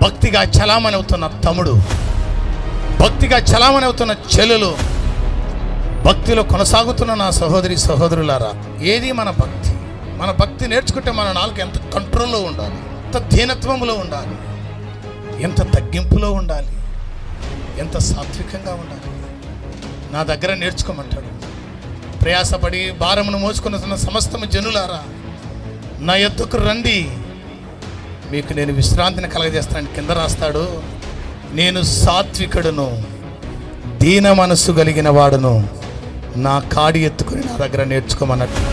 భక్తిగా చలామణి అవుతున్న తమ్ముడు, భక్తిగా చలామణి అవుతున్న చెల్లెలు, భక్తిలో కొనసాగుతున్న నా సహోదరి సహోదరులారా, ఏది మన భక్తి? మన భక్తి నేర్చుకుంటే మన నాలుగు ఎంత కంట్రోల్లో ఉండాలి, ఎంత దీనత్వంలో ఉండాలి, ఎంత తగ్గింపులో ఉండాలి, ఎంత సాత్వికంగా ఉండాలి. నా దగ్గర నేర్చుకోమంటాడు. ప్రయాసపడి భారమును మోసుకున్న సమస్తము జనులారా, నా యొద్దకు రండి, మీకు నేను విశ్రాంతిని కలగజేస్తాను. కింద రాస్తాడు, నేను సాత్వికుడును, దీన మనస్సు కలిగిన వాడును, నా కాడి ఎత్తుకుని నా దగ్గర నేర్చుకోమన్నట్టు.